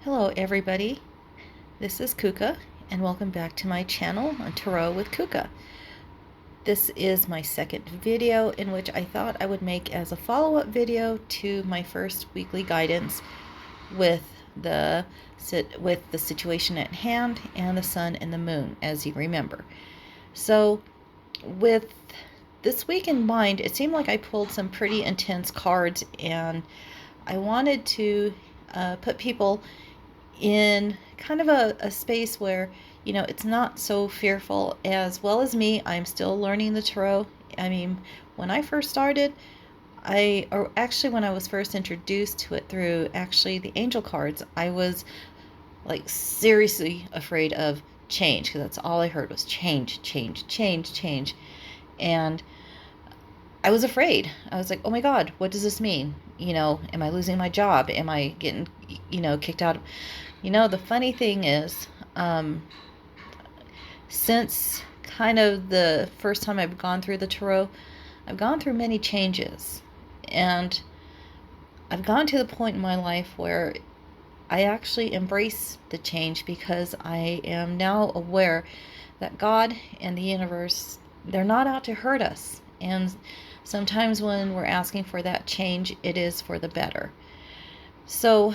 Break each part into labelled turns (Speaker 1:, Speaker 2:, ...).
Speaker 1: Hello everybody, this is Cuca and welcome back to my channel on Tarot with Cuca. This is my second video in which I thought I would make as a follow-up video to my first weekly guidance with the situation at hand and the sun and the moon, as you remember. So with this week in mind, it seemed like I pulled some pretty intense cards, and I wanted to put people in kind of a space where, it's not so fearful. As well as me, I'm still learning the tarot. I mean, when I first started, or actually when I was first introduced to it through actually the angel cards, I was like seriously afraid of change, because that's all I heard was change, change, change, change. And I was afraid. I was like, oh my God, what does this mean? Am I losing my job? Am I getting, kicked out? The funny thing is, since kind of the first time I've gone through the tarot, I've gone through many changes. And I've gotten to the point in my life where I actually embrace the change, because I am now aware that God and the universe, they're not out to hurt us. And sometimes when we're asking for that change, it is for the better. So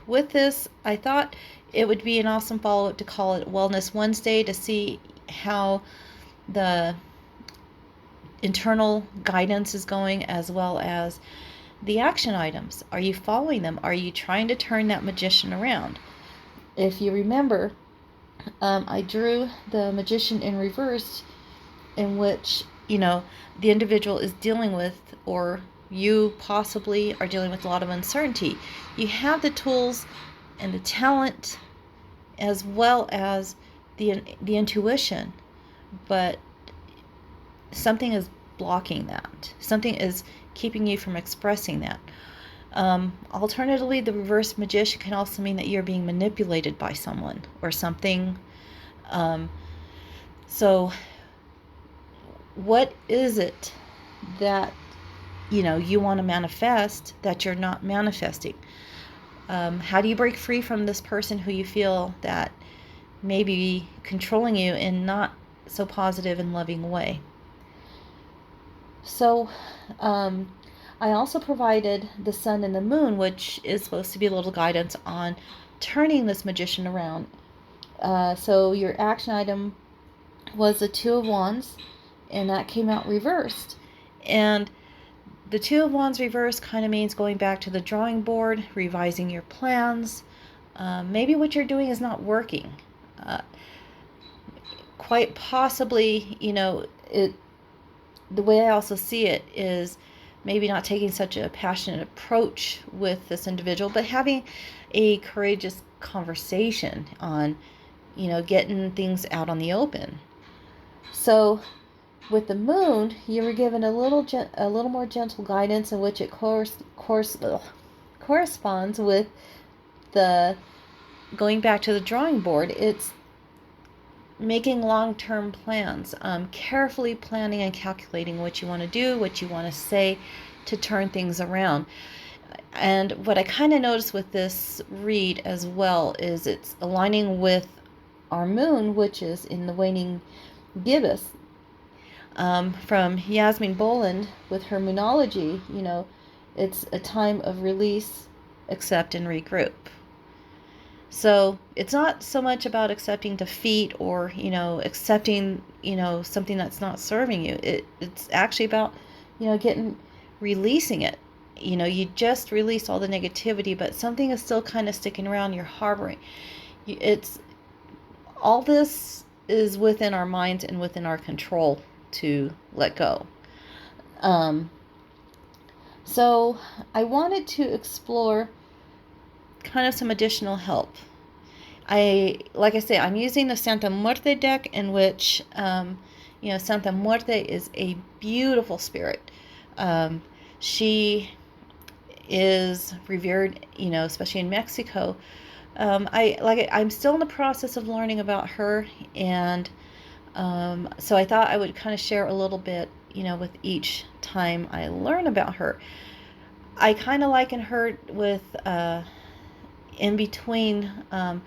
Speaker 1: with this, I thought it would be an awesome follow-up to call it Wellness Wednesday, to see how the internal guidance is going, as well as the action items. Are you following them? Are you trying to turn that magician around? If you remember, I drew the magician in reverse, in which, the individual is dealing with, or you possibly are dealing with, a lot of uncertainty. You have the tools and the talent, as well as the intuition, but something is blocking that. Something is keeping you from expressing that. Alternatively, the reverse magician can also mean that you're being manipulated by someone or something. So what is it that you want to manifest that you're not manifesting? How do you break free from this person who you feel that may be controlling you in not so positive and loving way? So I also provided the sun and the moon, which is supposed to be a little guidance on turning this magician around. So your action item was the Two of Wands, and that came out reversed. And the Two of Wands reversed kind of means going back to the drawing board, revising your plans. Maybe what you're doing is not working. Quite possibly, the way I also see it is maybe not taking such a passionate approach with this individual, but having a courageous conversation on, getting things out on the open. So with the moon, you were given a little more gentle guidance, in which it corresponds with the going back to the drawing board. It's making long-term plans, carefully planning and calculating what you want to do, what you want to say to turn things around. And what I kind of noticed with this read as well is it's aligning with our moon, which is in the waning gibbous. From Yasmin Boland with her Moonology, it's a time of release, accept, and regroup. So it's not so much about accepting defeat, or, accepting, something that's not serving you. It's actually about, releasing it. You just release all the negativity, but something is still kind of sticking around, you're harboring. It's all this is within our minds and within our control to let go. So I wanted to explore kind of some additional help. Like I say, I'm using the Santa Muerte deck, in which, Santa Muerte is a beautiful spirit. She is revered, especially in Mexico. I'm still in the process of learning about her, and so I thought I would kind of share a little bit, with each time I learn about her. I kind of liken her with in between the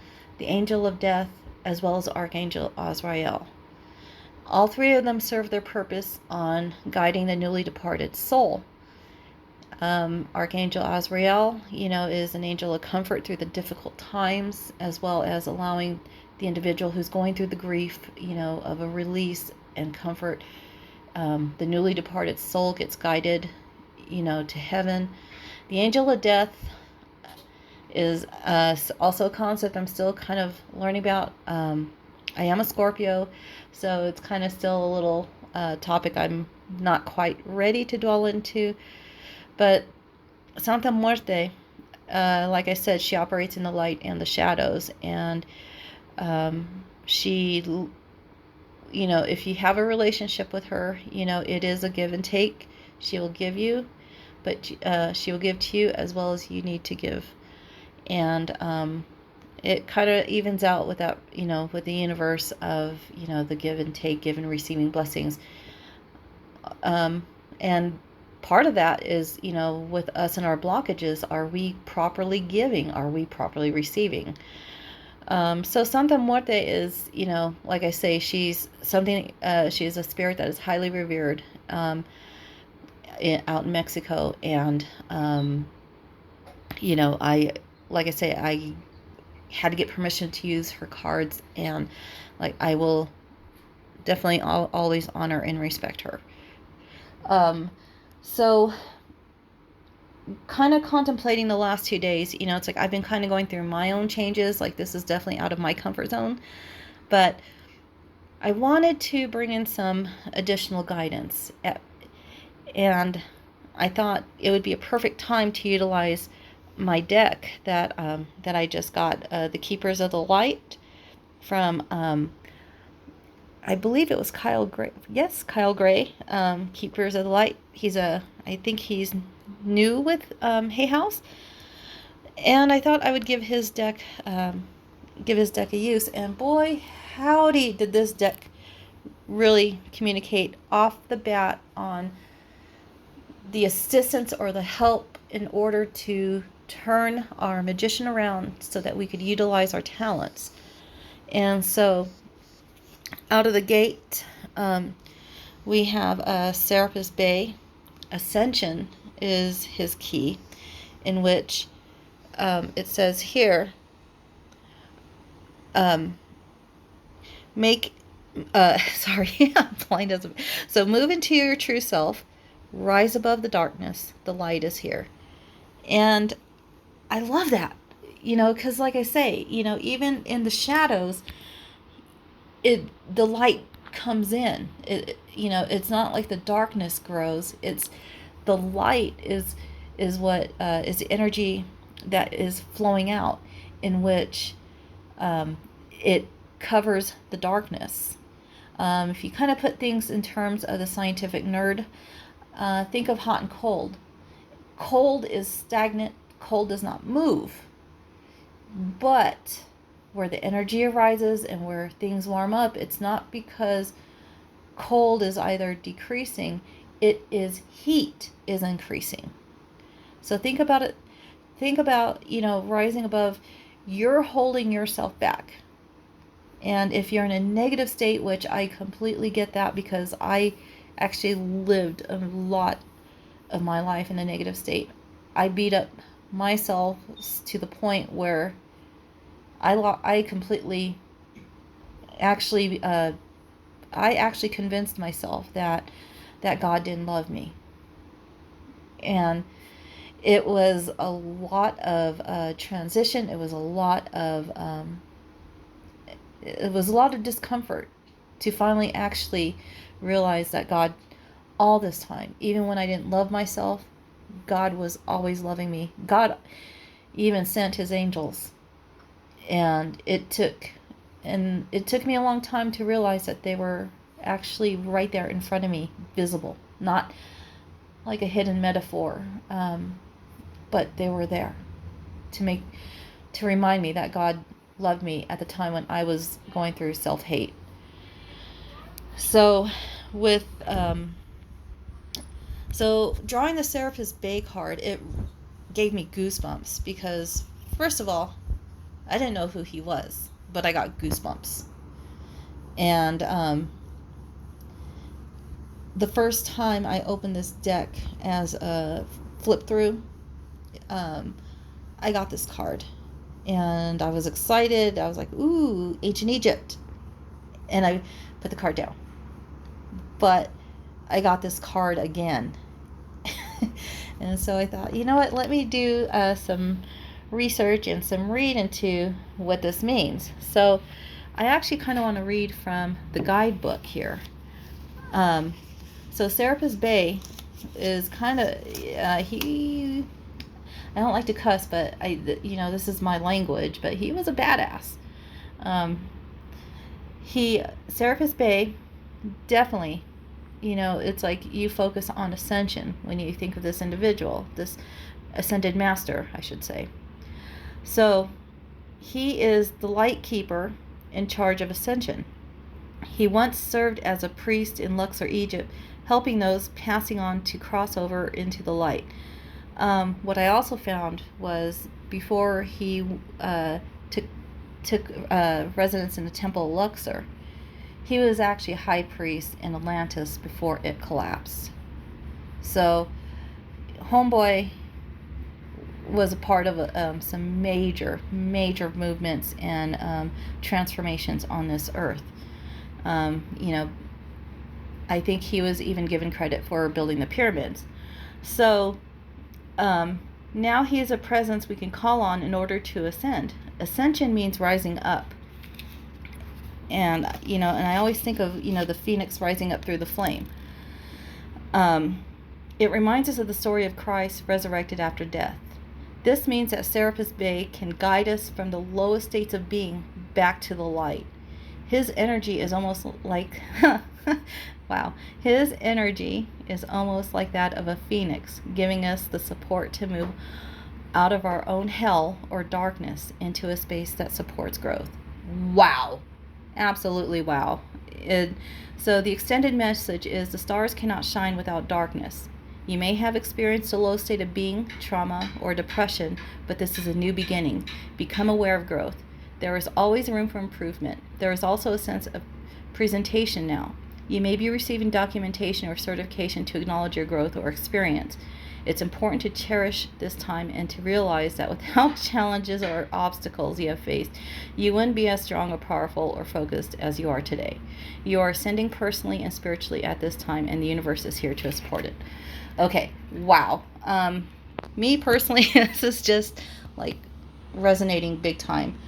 Speaker 1: angel of death as well as Archangel Azrael. All three of them serve their purpose on guiding the newly departed soul. Archangel Azrael, is an angel of comfort through the difficult times, as well as allowing the individual who's going through the grief, of a release and comfort. The newly departed soul gets guided, to heaven. The angel of death is also a concept I'm still kind of learning about. I am a Scorpio, so it's kind of still a little topic I'm not quite ready to dwell into. But Santa Muerte, like I said, she operates in the light and the shadows. And she, if you have a relationship with her, it is a give and take. She will give you, but she will give to you as well as you need to give. And it kind of evens out with that, with the universe of, the give and take, give and receiving blessings. And part of that is, with us and our blockages, are we properly giving? Are we properly receiving? So Santa Muerte is, like I say, she's something, she's a spirit that is highly revered out in Mexico. And, like I say, I had to get permission to use her cards, and I will definitely always honor and respect her. So kind of contemplating the last 2 days, it's I've been kind of going through my own changes. This is definitely out of my comfort zone, but I wanted to bring in some additional guidance, and I thought it would be a perfect time to utilize my deck that I just got, the Keepers of the Light from I believe it was Kyle Gray. Yes, Kyle Gray, Keepers of the Light. I think he's new with Hay House, and I thought I would give his deck a use. And boy, howdy, did this deck really communicate off the bat on the assistance or the help in order to turn our magician around so that we could utilize our talents. And so out of the gate, we have Serapis Bay. Ascension is his key, in which it says here, sorry, I'm blind as a... So move into your true self, rise above the darkness, the light is here. And I love that, because like I say, even in the shadows, the light comes in. It's not like the darkness grows. It's the light is what is the energy that is flowing out, in which it covers the darkness. If you kind of put things in terms of the scientific nerd, think of hot and cold. Cold is stagnant. Cold does not move. But where the energy arises and where things warm up, it's not because cold is either decreasing, it is heat is increasing. So think about it. Think about, rising above. You're holding yourself back. And if you're in a negative state, which I completely get that, because I actually lived a lot of my life in a negative state. I beat up myself to the point where I completely actually I actually convinced myself that God didn't love me. And it was a lot of transition. It was a lot of discomfort to finally actually realize that God, all this time, even when I didn't love myself, God was always loving me. God even sent his angels. And it took me a long time to realize that they were actually right there in front of me, visible, not like a hidden metaphor, but they were there to remind me that God loved me at the time when I was going through self-hate. So drawing the Serapis Bay card, it gave me goosebumps, because first of all, I didn't know who he was, but I got goosebumps. And the first time I opened this deck as a flip through, I got this card. And I was excited. I was like, ooh, ancient Egypt. And I put the card down. But I got this card again. And so I thought, you know what, let me do some research and some read into what this means. So I actually kind of want to read from the guidebook here. So Serapis Bey is kind of, I don't like to cuss, but this is my language, but he was a badass. Serapis Bey, definitely, it's like you focus on ascension when you think of this individual, this ascended master, I should say. So he is the light keeper in charge of ascension. He once served as a priest in Luxor, Egypt, helping those passing on to cross over into the light. What I also found was before he took residence in the temple of Luxor, he was actually a high priest in Atlantis before it collapsed. So homeboy was a part of some major movements and transformations on this earth. I think he was even given credit for building the pyramids. So now he is a presence we can call on in order to ascend. Ascension means rising up. And, and I always think of, the phoenix rising up through the flame. It reminds us of the story of Christ resurrected after death. This means that Serapis Bey can guide us from the lowest states of being back to the light. His energy is almost like, wow, his energy is almost like that of a phoenix, giving us the support to move out of our own hell or darkness into a space that supports growth. Wow. Absolutely wow. So the extended message is the stars cannot shine without darkness. You may have experienced a low state of being, trauma, or depression, but this is a new beginning. Become aware of growth. There is always room for improvement. There is also a sense of presentation now. You may be receiving documentation or certification to acknowledge your growth or experience. It's important to cherish this time and to realize that without challenges or obstacles you have faced, you wouldn't be as strong or powerful or focused as you are today. You are ascending personally and spiritually at this time, and the universe is here to support it. Okay, wow. Me personally, this is just like resonating big time.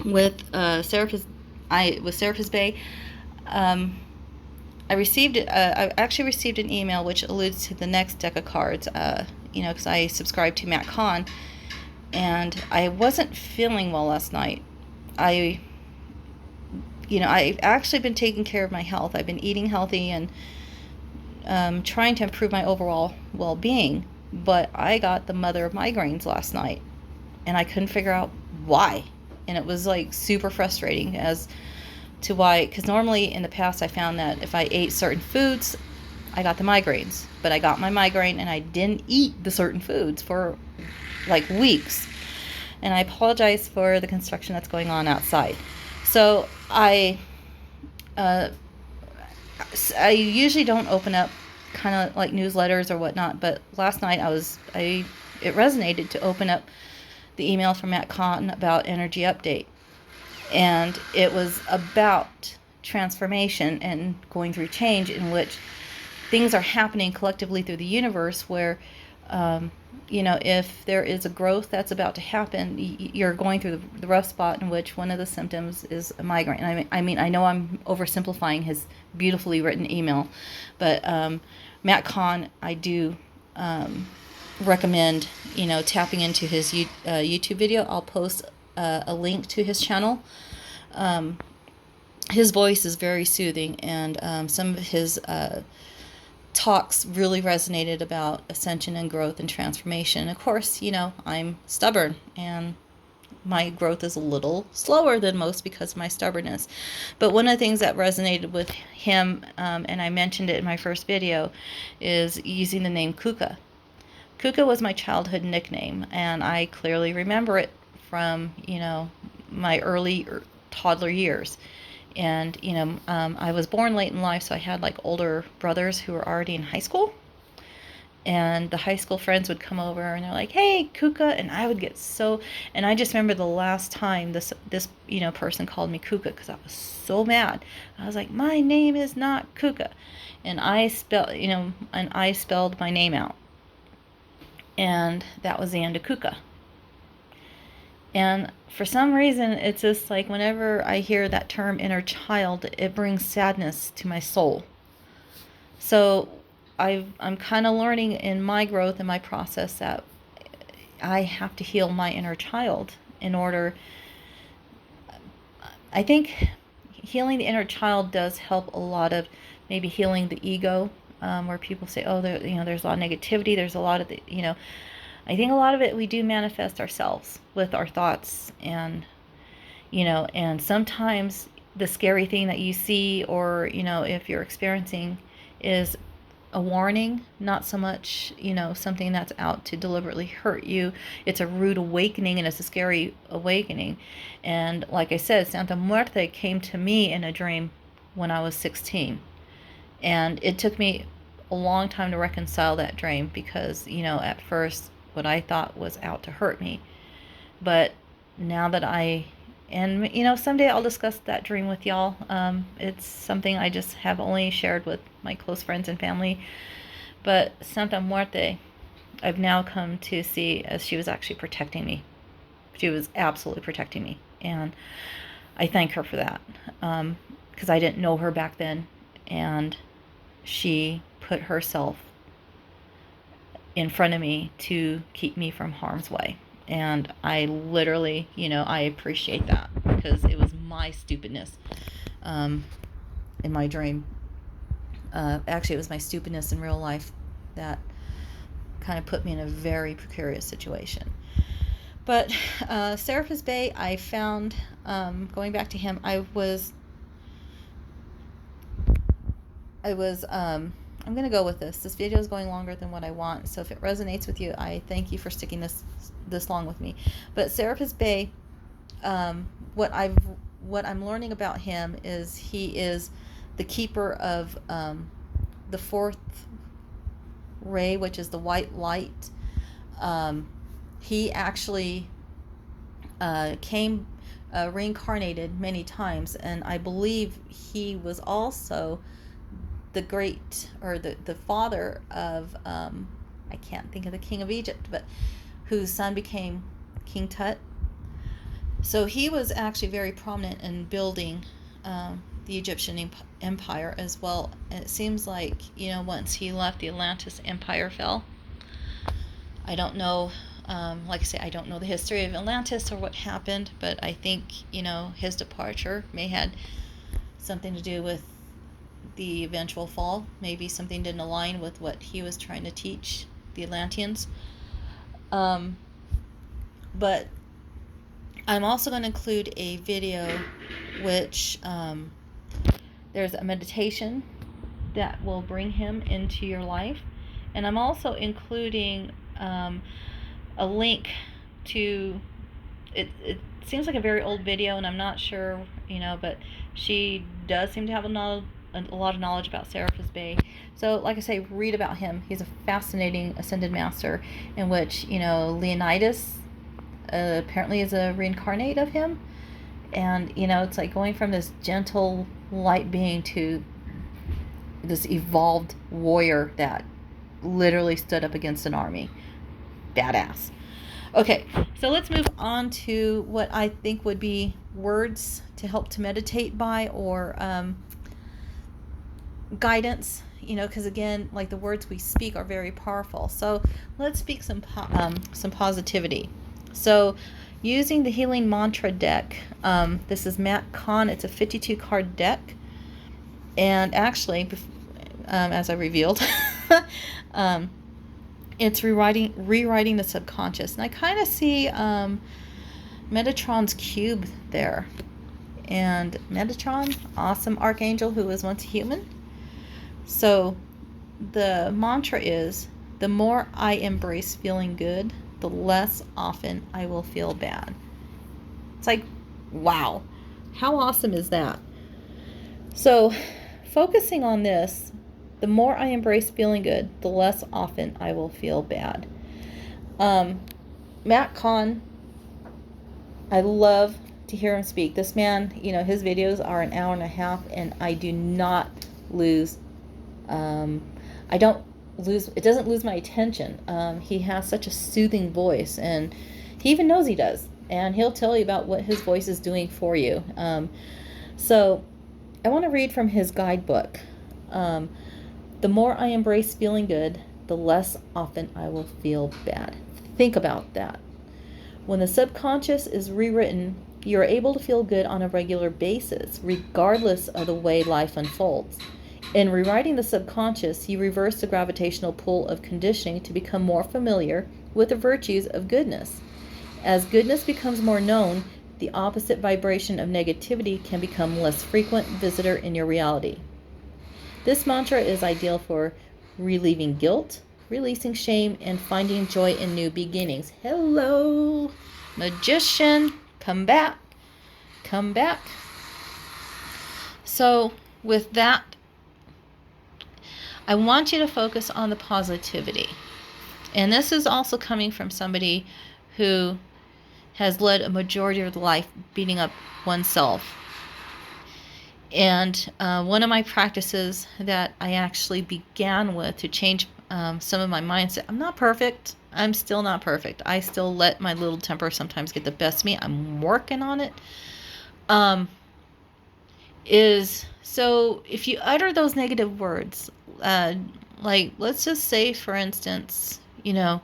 Speaker 1: With Serapis Bey. I actually received an email which alludes to the next deck of cards, because I subscribe to Matt Kahn, and I wasn't feeling well last night. I've actually been taking care of my health. I've been eating healthy and trying to improve my overall well-being, but I got the mother of migraines last night, and I couldn't figure out why, and it was like super frustrating as to why, because normally in the past I found that if I ate certain foods, I got the migraines. But I got my migraine and I didn't eat the certain foods for like weeks. And I apologize for the construction that's going on outside. So I usually don't open up kind of like newsletters or whatnot, but last night it resonated to open up the email from Matt Kahn about energy update. And it was about transformation and going through change, in which things are happening collectively through the universe where, if there is a growth that's about to happen, you're going through the rough spot in which one of the symptoms is a migraine. I know I'm oversimplifying his beautifully written email, but Matt Kahn, I do recommend, tapping into his YouTube video. I'll post a link to his channel. His voice is very soothing, and some of his talks really resonated about ascension and growth and transformation. Of course, I'm stubborn, and my growth is a little slower than most because of my stubbornness. But one of the things that resonated with him, and I mentioned it in my first video, is using the name Cuca. Cuca was my childhood nickname, and I clearly remember it from, my early toddler years. And, I was born late in life, so I had like older brothers who were already in high school. And the high school friends would come over and they're like, "Hey, Cuca," and I would get so. And I just remember the last time this person called me Cuca because I was so mad. I was like, "My name is not Cuca," and I spelled my name out, and that was the end of Cuca. And for some reason, it's just like whenever I hear that term inner child, it brings sadness to my soul. So I'm kind of learning in my growth and my process that I have to heal my inner child in order. I think healing the inner child does help a lot of maybe healing the ego, where people say, oh, there's a lot of negativity. There's a lot of I think a lot of it we do manifest ourselves with our thoughts, and and sometimes the scary thing that you see, or if you're experiencing, is a warning, not so much something that's out to deliberately hurt you. It's a rude awakening, and it's a scary awakening. And like I said, Santa Muerte came to me in a dream when I was 16, and it took me a long time to reconcile that dream, because at first what I thought was out to hurt me. But now that someday I'll discuss that dream with y'all. It's something I just have only shared with my close friends and family. But Santa Muerte, I've now come to see as she was actually protecting me. She was absolutely protecting me, and I thank her for that, because I didn't know her back then, and she put herself in front of me to keep me from harm's way. And I literally, I appreciate that, because it was my stupidness in my dream. Actually, it was my stupidness in real life that kind of put me in a very precarious situation. But Serapis Bey, I found, going back to him, I'm going to go with this. This video is going longer than what I want, so if it resonates with you, I thank you for sticking this long with me. But Serapis Bey, what I'm learning about him is he is the keeper of the fourth ray, which is the white light. He actually came reincarnated many times, and I believe he was also the great, or the father of I can't think of the king of Egypt, but whose son became King Tut. So he was actually very prominent in building the Egyptian empire as well. And it seems like once he left, the Atlantis empire fell. I don't know, like I say, I don't know the history of Atlantis or what happened, but I think his departure may had something to do with the eventual fall. Maybe something didn't align with what he was trying to teach the Atlanteans. But I'm also going to include a video which there's a meditation that will bring him into your life, and I'm also including a link to it seems like a very old video, and I'm not sure, but she does seem to have a lot of knowledge about Serapis Bey. So like I say, read about him. He's a fascinating ascended master, in which Leonidas apparently is a reincarnate of him. And it's like going from this gentle light being to this evolved warrior that literally stood up against an army. Badass. Okay, so let's move on to what I think would be words to help to meditate by, or guidance, because again, like, the words we speak are very powerful. So let's speak some positivity. So using the healing mantra deck, this is Matt Kahn. It's a 52 card deck, and actually, as I revealed, it's rewriting the subconscious. And I kind of see Metatron's cube there. And Metatron, awesome archangel who was once human. So the mantra is, the more I embrace feeling good, the less often I will feel bad. It's like, wow, how awesome is that? So focusing on this, the more I embrace feeling good, the less often I will feel bad. Matt Kahn, I love to hear him speak. This man, his videos are an hour and a half, and I do not lose, I don't lose, it doesn't lose my attention. He has such a soothing voice, and he even knows he does, and he'll tell you about what his voice is doing for you. So I want to read from his guidebook. The more I embrace feeling good, the less often I will feel bad. Think about that. When the subconscious is rewritten, you're able to feel good on a regular basis, regardless of the way life unfolds. In rewriting the subconscious, you reverse the gravitational pull of conditioning to become more familiar with the virtues of goodness. As goodness becomes more known, the opposite vibration of negativity can become less frequent visitor in your reality. This mantra is ideal for relieving guilt, releasing shame, and finding joy in new beginnings. Hello, magician, come back, come back. So with that, I want you to focus on the positivity. And this is also coming from somebody who has led a majority of life beating up oneself. And one of my practices that I actually began with to change some of my mindset, I'm not perfect. I'm still not perfect. I still let my little temper sometimes get the best of me. I'm working on it. Is so if you utter those negative words, like let's just say, for instance, you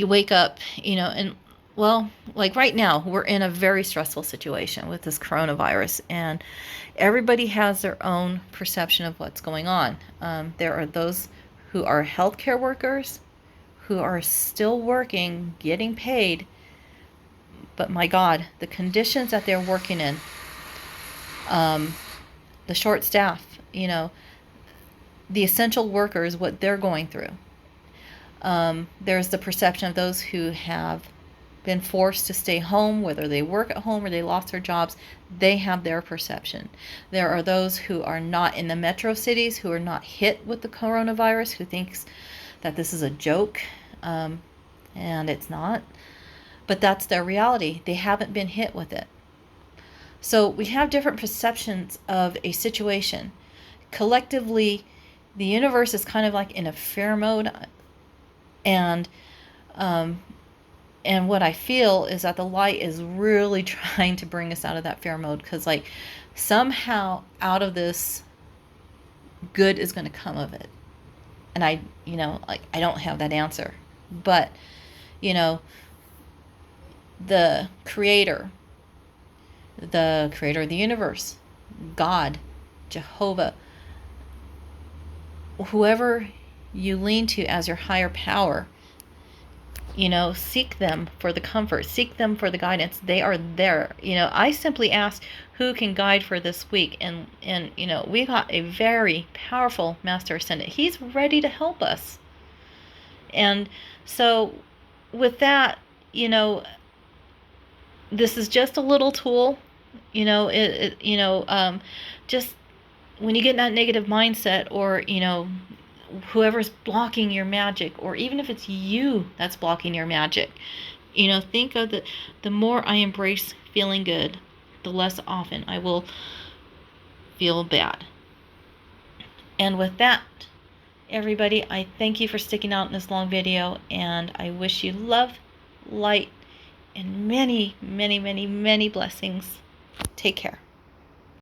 Speaker 1: wake up, and well, like right now, we're in a very stressful situation with this coronavirus, and everybody has their own perception of what's going on. There are those who are healthcare workers who are still working, getting paid, but my God, the conditions that they're working in, the short staff, the essential workers, what they're going through. There's the perception of those who have been forced to stay home, whether they work at home or they lost their jobs. They have their perception. There are those who are not in the metro cities, who are not hit with the coronavirus, who thinks that this is a joke, and it's not. But that's their reality. They haven't been hit with it. So we have different perceptions of a situation. Collectively, the universe is kind of like in a fear mode, and what I feel is that the light is really trying to bring us out of that fear mode, because like somehow out of this, good is going to come of it. And I don't have that answer, but the creator of the universe, God, Jehovah, whoever you lean to as your higher power, seek them for the comfort, seek them for the guidance. They are there. I simply ask who can guide for this week, and we got a very powerful Master Ascendant. He's ready to help us. And so with that, this is just a little tool. Just when you get in that negative mindset, or whoever's blocking your magic, or even if it's you that's blocking your magic, think of the more I embrace feeling good, the less often I will feel bad. And with that, everybody, I thank you for sticking out in this long video, and I wish you love, light, and many, many, many, many blessings. Take care.